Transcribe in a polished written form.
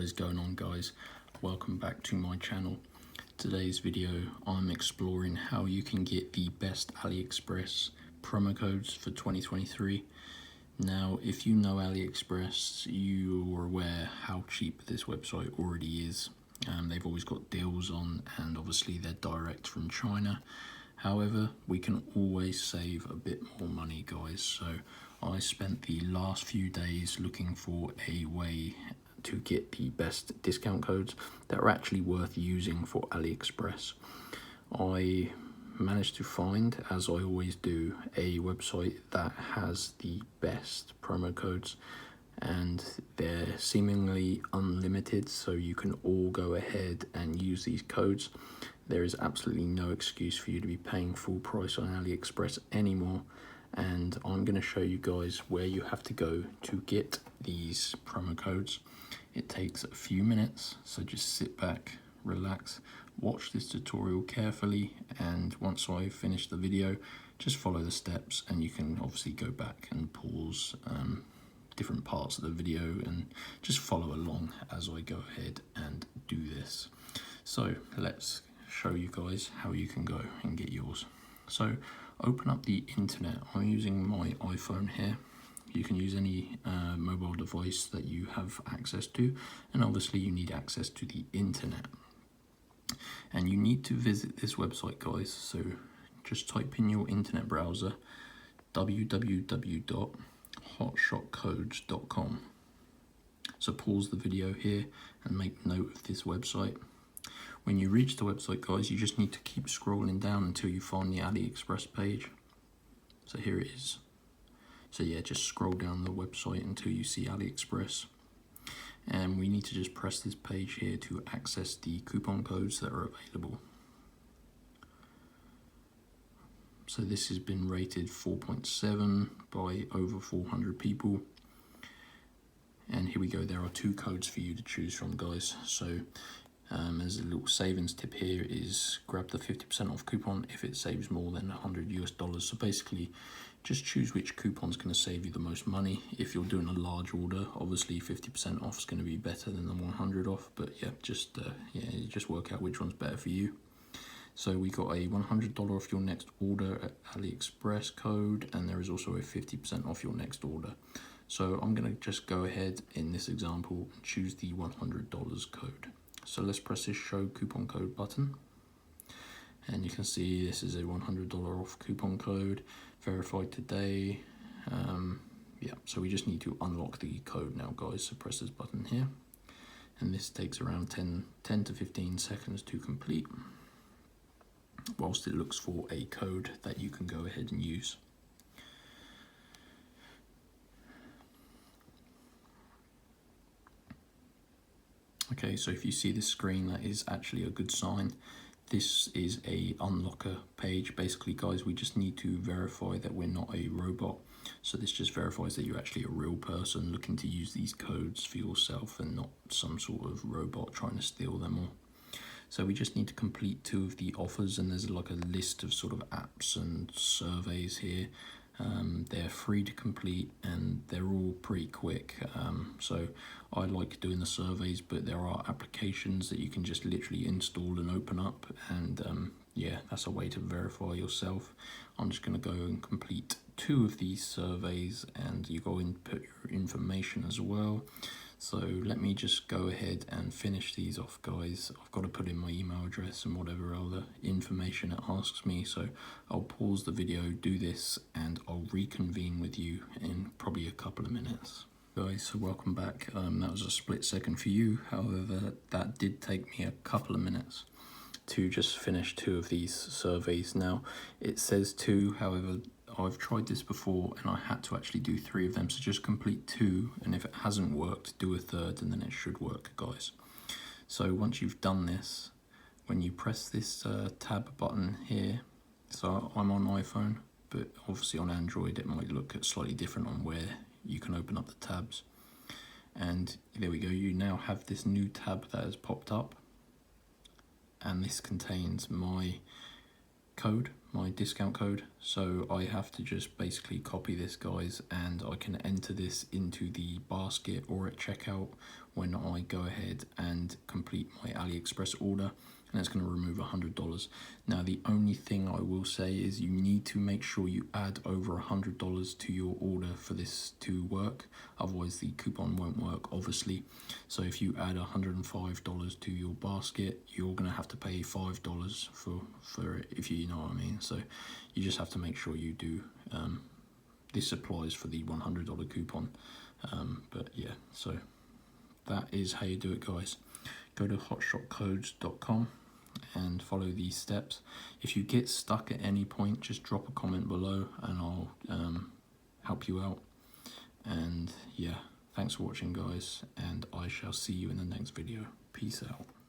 What is going on, guys? Welcome back to my channel. Today's video I'm exploring how you can get the best AliExpress promo codes for 2023. Now if you know AliExpress, you're aware how cheap this website already is. They've always got deals on, and obviously they're direct from China. However, we can always save a bit more money, guys. So I spent the last few days looking for a way to get the best discount codes that are actually worth using for AliExpress. I managed to find, as I always do, a website that has the best promo codes, and they're seemingly unlimited, so you can all go ahead and use these codes. There is absolutely no excuse for you to be paying full price on AliExpress anymore, and I'm going to show you guys where you have to go to get these promo codes. It takes a few minutes, so just sit back, relax, watch this tutorial carefully, and once I finish the video, just follow the steps, and you can obviously go back and pause different parts of the video and just follow along as I go ahead and do this. So let's show you guys how you can go and get yours. So open up the internet. I'm using my iPhone here. You can use any mobile device that you have access to, and obviously you need access to the internet. And you need to visit this website, guys. So just type in your internet browser, www.hotshotcodes.com. So pause the video here and make note of this website. When you reach the website, guys, you just need to keep scrolling down until you find the AliExpress page. So here it is. So yeah, just scroll down the website until you see AliExpress. And we need to just press this page here to access the coupon codes that are available. So this has been rated 4.7 by over 400 people. And here we go, there are two codes for you to choose from, guys. So as a little savings tip here is grab the 50% off coupon if it saves more than $100. So basically just choose which coupon's going to save you the most money. If you're doing a large order, obviously 50% off is going to be better than the 100 off, but yeah, just work out which one's better for you. So we got a $100 off your next order at AliExpress code, and there is also a 50% off your next order. So I'm going to just go ahead in this example and choose the $100 code. So let's press this show coupon code button, and you can see this is a $100 off coupon code, verified today. Yeah, so we just need to unlock the code now, guys. So press this button here, and this takes around 10 to 15 seconds to complete, whilst it looks for a code that you can go ahead and use. Okay, so if you see this screen, that is actually a good sign. This is a unlocker page. Basically, guys, we just need to verify that we're not a robot. So this just verifies that you're actually a real person looking to use these codes for yourself and not some sort of robot trying to steal them all. So we just need to complete 2 of the offers, and there's like a list of sort of apps and surveys here. They're free to complete, and they're all pretty quick. So I like doing the surveys, but there are applications that you can just literally install and open up, and yeah, that's a way to verify yourself. I'm just going to go and complete 2 of these surveys, and you go and put your information as well. So let me just go ahead and finish these off, guys. I've got to put in my email address and whatever other information it asks me. So I'll pause the video, do this, and I'll reconvene with you in probably a couple of minutes. Guys, so welcome back. That was a split second for you. However, that did take me a couple of minutes to just finish 2 of these surveys. Now, it says 2, however, I've tried this before and I had to actually do 3 of them, so just complete 2, and if it hasn't worked, do a 3rd, and then it should work, guys. So once you've done this, when you press this tab button here, so I'm on iPhone, but obviously on Android it might look slightly different on where you can open up the tabs. And there we go, you now have this new tab that has popped up, and this contains my code, my discount code. So I have to just basically copy this, guys, and I can enter this into the basket or at checkout when I go ahead and complete my AliExpress order, and it's going to remove $100. Now the only thing I will say is you need to make sure you add over $100 to your order for this to work, otherwise the coupon won't work, obviously. So if you add $105 to your basket, you're going to have to pay $5 for it, if you know what I mean. So you just have to make sure you do. This applies for the $100 coupon, but yeah, so that is how you do it, guys. Go to hotshotcodes.com and follow these steps. If you get stuck at any point, just drop a comment below and I'll help you out. And yeah, thanks for watching, guys, and I shall see you in the next video. Peace out.